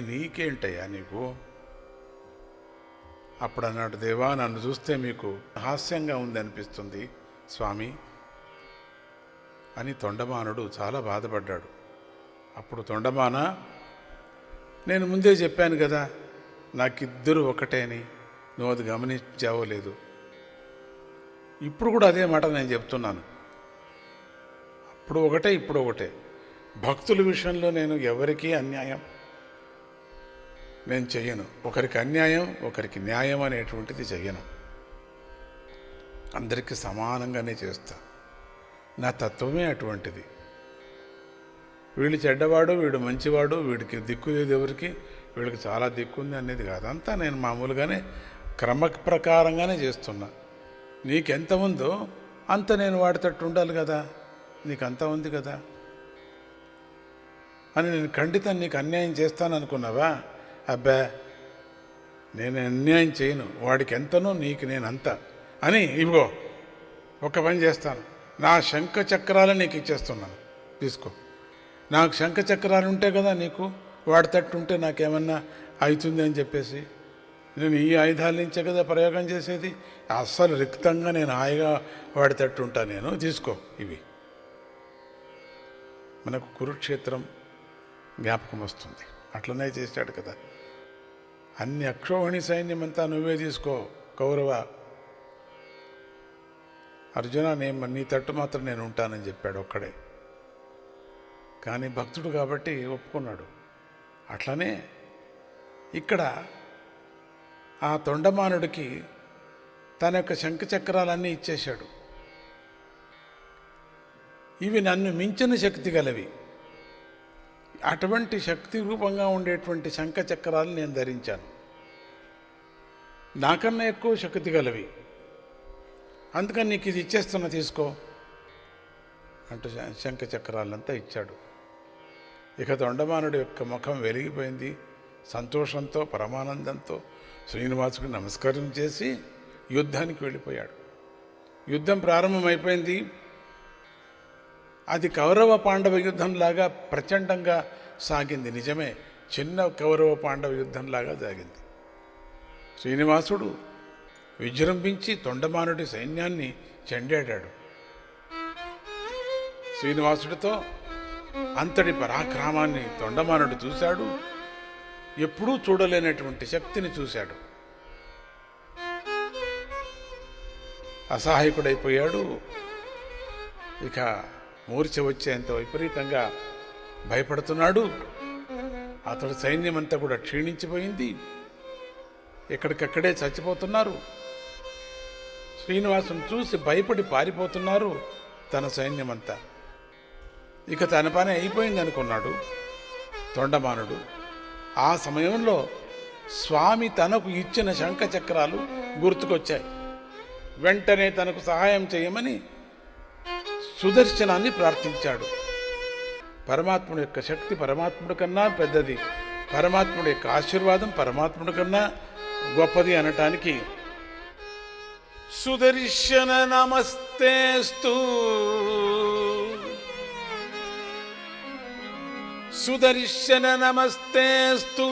నీకేంటయ్యా నీకు? అప్పుడు అన్నాడు, దేవా నన్ను చూస్తే మీకు హాస్యంగా ఉంది అనిపిస్తుంది స్వామి అని తొండమానుడు చాలా బాధపడ్డాడు. అప్పుడు తొండమాన, నేను ముందే చెప్పాను కదా నాకిద్దరు ఒకటే అని, నువ్వు అది గమనించావో లేదు. ఇప్పుడు కూడా అదే మాట నేను చెప్తున్నాను. అప్పుడు ఒకటే, ఇప్పుడు ఒకటే. భక్తుల విషయంలో నేను ఎవరికీ అన్యాయం నేను చెయ్యను. ఒకరికి అన్యాయం, ఒకరికి న్యాయం అనేటువంటిది చెయ్యను. అందరికీ సమానంగానే చేస్తా. నా తత్వమే అటువంటిది. వీడు చెడ్డవాడు, వీడు మంచివాడు, వీడికి దిక్కు లేదు ఎవరికి, వీళ్ళకి చాలా దిక్కుంది అనేది కాదు, అంతా నేను మామూలుగానే క్రమ ప్రకారంగానే చేస్తున్నా. నీకెంత ఉందో అంత నేను వాడితట్టు ఉండాలి కదా, నీకు అంత ఉంది కదా అని నేను ఖండితం నీకు అన్యాయం చేస్తాను అనుకున్నావా? అబ్బా, నేను అన్యాయం చేయను, వాడికి ఎంతనో నీకు నేను అంత అని. ఇదిగో ఒక పని చేస్తాను, నా శంఖ చక్రాలు నీకు ఇచ్చేస్తున్నాను, తీసుకో. నాకు శంఖ చక్రాలు ఉంటే కదా నీకు వాడి తట్టు ఉంటే నాకేమన్నా అవుతుంది అని చెప్పేసి నేను ఈ ఆయుధాల నుంచే కదా ప్రయోగం చేసేది. అస్సలు రిక్తంగా నేను హాయిగా వాడి తట్టు ఉంటా నేను, తీసుకో ఇవి. మనకు కురుక్షేత్రం జ్ఞాపకం వస్తుంది. అట్లనే చేశాడు కదా. అన్ని అక్షోహిణి సైన్యం అంతా నువ్వే తీసుకో కౌరవ. అర్జున, నేను నీ తట్టు మాత్రం నేను ఉంటానని చెప్పాడు ఒక్కడే. కానీ భక్తుడు కాబట్టి ఒప్పుకున్నాడు. అట్లనే ఇక్కడ ఆ తొండమానుడికి తన యొక్క శంఖచక్రాలన్నీ ఇచ్చేశాడు. ఇవి నన్ను మించిన శక్తి గలవి, అటువంటి శక్తి రూపంగా ఉండేటువంటి శంఖచక్రాలు నేను ధరించాను, నాకన్నా ఎక్కువ శక్తి గలవి, అందుకని నీకు ఇది ఇచ్చేస్తున్నా, తీసుకో అంటూ శంఖచక్రాలంతా ఇచ్చాడు. ఇక తొండమానుడి యొక్క ముఖం వెలిగిపోయింది. సంతోషంతో పరమానందంతో శ్రీనివాసుడికి నమస్కారం చేసి యుద్ధానికి వెళ్ళిపోయాడు. యుద్ధం ప్రారంభమైపోయింది. అది కౌరవ పాండవ యుద్ధంలాగా ప్రచండంగా సాగింది. నిజమే, చిన్న కౌరవ పాండవ యుద్ధంలాగా సాగింది. శ్రీనివాసుడు విజృంభించి తొండమానుడి సైన్యాన్ని చెండాడాడు. శ్రీనివాసుడితో అంతటి పరాక్రమాన్ని తొండమానుడు చూశాడు. ఎప్పుడూ చూడలేనటువంటి శక్తిని చూశాడు. అసహాయకుడైపోయాడు. ఇక మూర్ఛ వచ్చేంత విపరీతంగా భయపడుతున్నాడు. అతడు సైన్యమంతా కూడా క్షీణించిపోయింది. ఎక్కడికక్కడే చచ్చిపోతున్నారు. శ్రీనివాసుని చూసి భయపడి పారిపోతున్నారు తన సైన్యమంతా. ఇక తన పని అయిపోయింది అనుకున్నాడు తొండమానుడు. ఆ సమయంలో స్వామి తనకు ఇచ్చిన శంఖచక్రాలు గుర్తుకొచ్చాయి. వెంటనే తనకు సహాయం చేయమని సుదర్శనాన్ని ప్రార్థించాడు. పరమాత్ముడి యొక్క శక్తి పరమాత్ముడి కన్నా పెద్దది, పరమాత్ముడి యొక్క ఆశీర్వాదం పరమాత్ముడి కన్నా గొప్పది అనటానికి సుదర్శన నమస్తేస్తు, సుదర్శన నమస్తేస్తు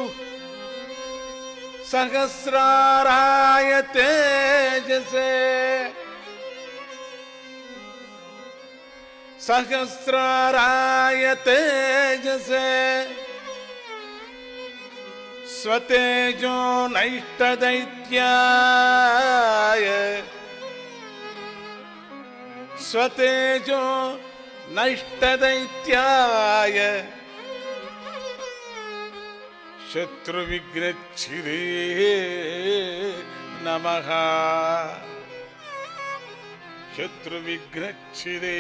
సహస్రారాయ తేజసే, సహస్రారాయ తేజసే స్వతేజో నైష్టదైత్యాయ, స్వతేజో నైష్టదైత్యాయ శత్రువిఘ్నచ్చిదే నమః, శత్రువిఘ్నచ్చిదే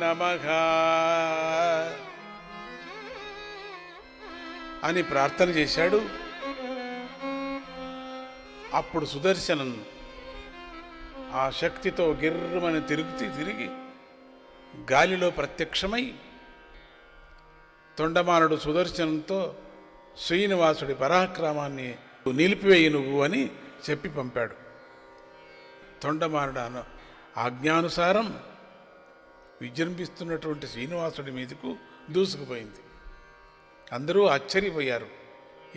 నమః అని ప్రార్థన చేశాడు. అప్పుడు సుదర్శనం ఆ శక్తితో గిర్రమని తిరిగి గాలిలో ప్రత్యక్షమై తొండమానుడు సుదర్శనంతో శ్రీనివాసుడి పరాక్రమాన్ని నిలిపివేయి నువ్వు అని చెప్పి పంపాడు. తొండమానుడు ఆజ్ఞానుసారం విజృంభిస్తున్నటువంటి శ్రీనివాసుడి మీదకు దూసుకుపోయింది. అందరూ ఆశ్చర్యపోయారు.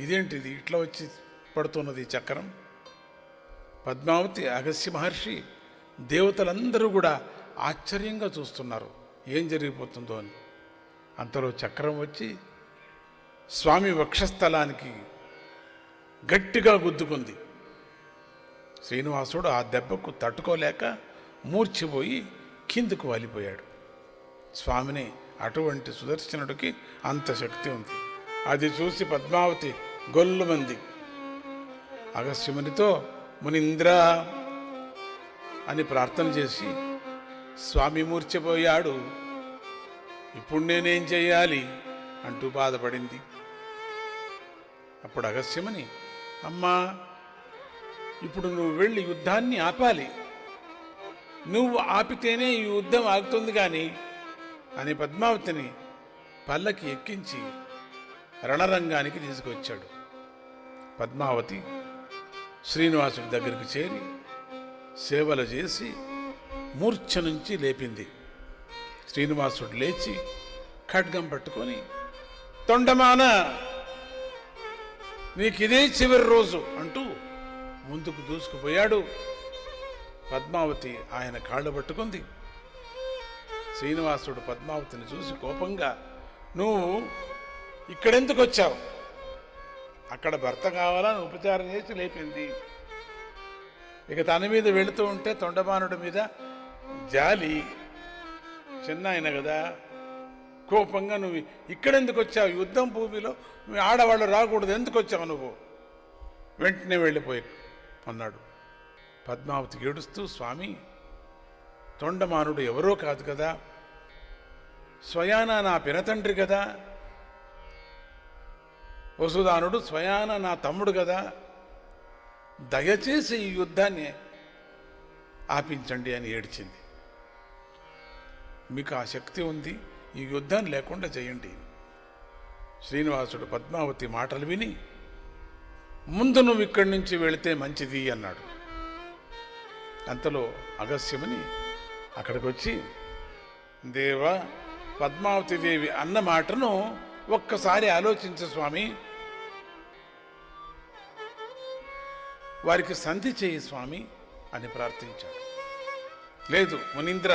ఇదేంటిది ఇట్లా వచ్చి పడుతున్నది చక్రం? పద్మావతి, అగస్త్య మహర్షి, దేవతలందరూ కూడా ఆశ్చర్యంగా చూస్తున్నారు ఏం జరిగిపోతుందో అని. అంతలో చక్రం వచ్చి స్వామి వక్షస్థలానికి గట్టిగా గుద్దుకుంది. శ్రీనివాసుడు ఆ దెబ్బకు తట్టుకోలేక మూర్ఛిపోయి కిందకు వాలిపోయాడు. స్వామిని అటువంటి సుదర్శనుడికి అంత శక్తి ఉంది. అది చూసి పద్మావతి గొల్లుమంది. అగస్త్యమునితో మునీంద్ర అని ప్రార్థన చేసి, స్వామి మూర్ఛపోయాడు, ఇప్పుడు నేనేం చెయ్యాలి అంటూ బాధపడింది. అప్పుడు అగస్త్యముని, అమ్మా, ఇప్పుడు నువ్వు వెళ్ళి యుద్ధాన్ని ఆపాలి, నువ్వు ఆపితేనే ఈ యుద్ధం ఆగుతుంది కానీ అని పద్మావతిని పల్లకి ఎక్కించి రణరంగానికి తీసుకొచ్చాడు. పద్మావతి శ్రీనివాసుడి దగ్గరికి చేరి సేవలు చేసి మూర్ఛ నుంచి లేపింది. శ్రీనివాసుడు లేచి ఖడ్గం పట్టుకొని, తొండమాన, నీకిదే చివరి రోజు అంటూ ముందుకు దూసుకుపోయాడు. పద్మావతి ఆయన కాళ్ళు పట్టుకుంది. శ్రీనివాసుడు పద్మావతిని చూసి కోపంగా, నువ్వు ఇక్కడెందుకు వచ్చావు? అక్కడ భర్త కావాలని ఉపచారం చేసి లేపింది. ఇక తన మీద వెళుతూ ఉంటే తొండమానుడి మీద జాలి, చిన్న ఆయన కదా, కోపంగా, నువ్వు ఇక్కడెందుకు వచ్చావు? యుద్ధం భూమిలో నువ్వు ఆడవాళ్ళు రాకూడదు, ఎందుకు వచ్చావు నువ్వు? వెంటనే వెళ్ళిపోయి అన్నాడు. పద్మావతి ఏడుస్తూ, స్వామి, తొండమానుడు ఎవరో కాదు కదా, స్వయాన నా పినతండ్రి కదా, వసుదానుడు స్వయాన నా తమ్ముడు కదా, దయచేసి ఈ యుద్ధాన్ని ఆపించండి అని ఏడ్చింది. మీకు ఆ శక్తి ఉంది, ఈ యుద్ధం లేకుండా చేయండి. శ్రీనివాసుడు పద్మావతి మాటలు విని, ముందు నువ్వు ఇక్కడి నుంచి వెళితే మంచిది అన్నాడు. అంతలో అగస్త్యముని అక్కడికి వచ్చి, దేవా, పద్మావతి దేవి అన్న మాటను ఒక్కసారి ఆలోచించు స్వామి, వారికి సంధి చేయి స్వామి అని ప్రార్థించాడు. లేదు మునీంద్ర,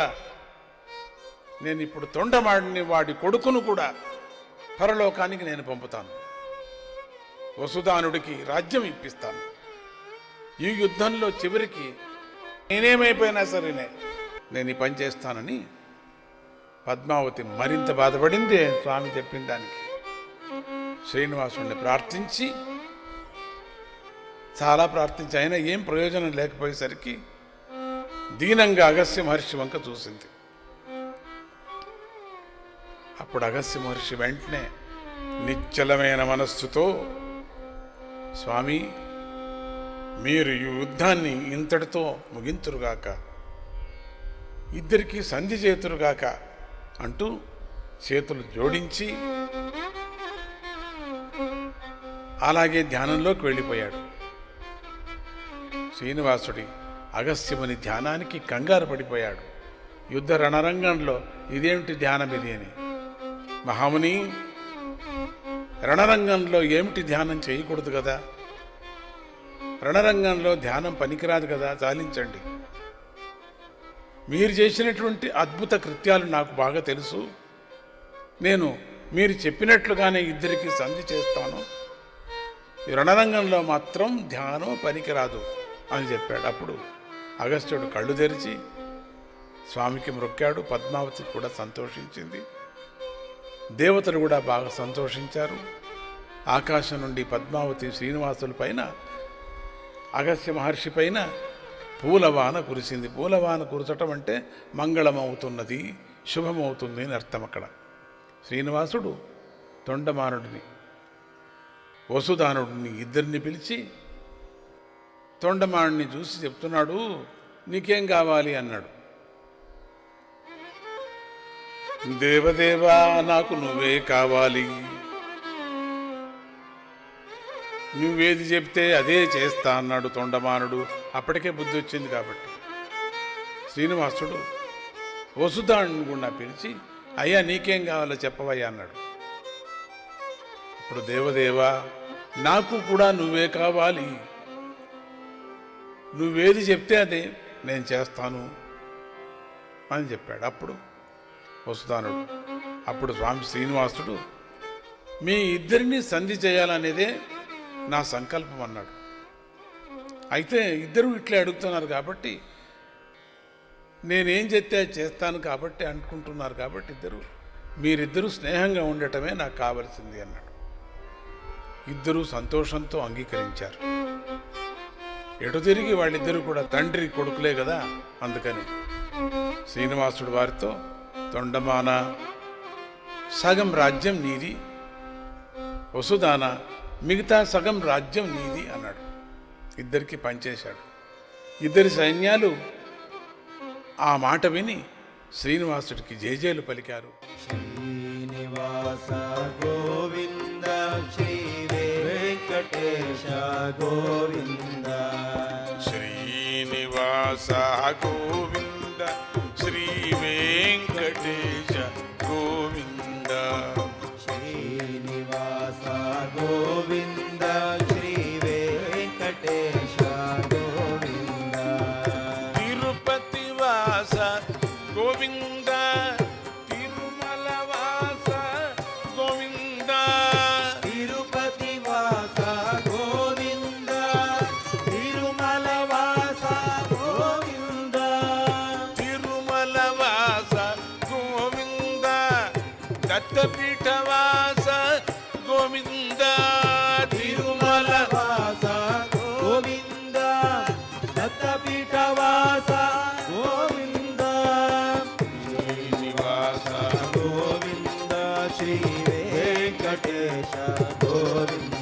నేను ఇప్పుడు తొండమాడిని వాడి కొడుకును కూడా పరలోకానికి నేను పంపుతాను, వసుదానుడికి రాజ్యం ఇప్పిస్తాను, ఈ యుద్ధంలో చివరికి నేనేమైపోయినా సరేనే నేను ఈ పని చేస్తానని పద్మావతి మరింత బాధపడింది స్వామి చెప్పిన దానికి. శ్రీనివాసుడిని ప్రార్థించి, చాలా ప్రార్థించి అయినా ఏం ప్రయోజనం లేకపోయేసరికి దీనంగా అగస్త్య మహర్షి వంక చూసింది. అప్పుడు అగస్త్య మహర్షి వెంటనే నిశ్చలమైన మనస్సుతో, స్వామి, మీరు ఈ యుద్ధాన్ని ఇంతటితో ముగింతురుగాక, ఇద్దరికీ సంధి చేతురుగాక అంటూ చేతులు జోడించి అలాగే ధ్యానంలోకి వెళ్ళిపోయాడు. శ్రీనివాసుడి అగస్త్యముని ధ్యానానికి కంగారు పడిపోయాడు. యుద్ధ రణరంగంలో ఇదేమిటి ధ్యానం ఇది అని. మహాముని, రణరంగంలో ఏమిటి ధ్యానం చేయకూడదు కదా, రణరంగంలో ధ్యానం పనికిరాదు కదా, చాలించండి. మీరు చేసినటువంటి అద్భుత కృత్యాలు నాకు బాగా తెలుసు, నేను మీరు చెప్పినట్లుగానే ఇద్దరికి సంధి చేస్తాను, ఈ రణరంగంలో మాత్రం ధ్యానం పనికిరాదు అని చెప్పాడు. అప్పుడు అగస్త్యుడు కళ్ళు తెరిచి స్వామికి మొక్కాడు. పద్మావతి కూడా సంతోషించింది, దేవతలు కూడా బాగా సంతోషించారు. ఆకాశం నుండి పద్మావతి శ్రీనివాసుల పైన, అగస్త్య మహర్షి పైన పూలవాన కురిసింది. పూలవాన కురచటం అంటే మంగళమవుతున్నది, శుభమవుతుంది అని అర్థం. అక్కడ శ్రీనివాసుడు తొండమానుడిని, వసుదానుడిని ఇద్దరిని పిలిచి తొండమానుడిని చూసి చెప్తున్నాడు, నీకేం కావాలి అన్నాడు. దేవదేవా, నాకు నువ్వే కావాలి, నువ్వేది చెప్తే అదే చేస్తా అన్నాడు తొండమానుడు. అప్పటికే బుద్ధి వచ్చింది కాబట్టి శ్రీనివాసుడు వసుదాన్ని కూడా పిలిచి, అయ్యా నీకేం కావాలో చెప్పవయ్యా అన్నాడు. ఇప్పుడు దేవదేవా, నాకు కూడా నువ్వే కావాలి, నువ్వేది చెప్తే అదే నేను చేస్తాను అని చెప్పాడు. అప్పుడు వసుదానుడు, అప్పుడు స్వామి శ్రీనివాసుడు, మీ ఇద్దరిని సంధి చేయాలనేదే నా సంకల్పం అన్నాడు. అయితే ఇద్దరు ఇట్లే అడుగుతున్నారు కాబట్టి, నేనేం చెప్తే చేస్తాను కాబట్టి అనుకుంటున్నారు కాబట్టి మీరిద్దరూ స్నేహంగా ఉండటమే నాకు కావలసింది అన్నాడు. ఇద్దరూ సంతోషంతో అంగీకరించారు. ఎటు తిరిగి వాళ్ళిద్దరూ కూడా తండ్రి కొడుకులే కదా, అందుకని శ్రీనివాసుడు వారితో, తొండమాన, సగం రాజ్యం నీది, వసుదాన మిగతా సగం రాజ్యం నీది అన్నాడు. ఇద్దరికి పంచేశాడు. ఇద్దరి సైన్యాలు ఆ మాట విని శ్రీనివాసుడికి జేజేలు పలికారు. శ్రీనివాస గోవింద శ్రీ వెంకటేశ గోవింద. శ్రీనివాస గోవింద శ్రీ వెంకటేశ గోవింద. శ్రీనివాస గోవింద శ్రీ వెంకటేశ గోవింద. తిరుపతి వాస గోవింద, తిరుమల వాస గోవింద. తిరుపతి వాస గోవింద, తిరుమల వాస గోవింద. తిరుమల వాస గోవింద, దత్తపీఠ వాస గోవింద. తిరుమల వాస గోవింద, దత్తపీఠ వాస గోవింద. శ్రీనివాస గోవింద శ్రీ వెంకటేశ గోవింద.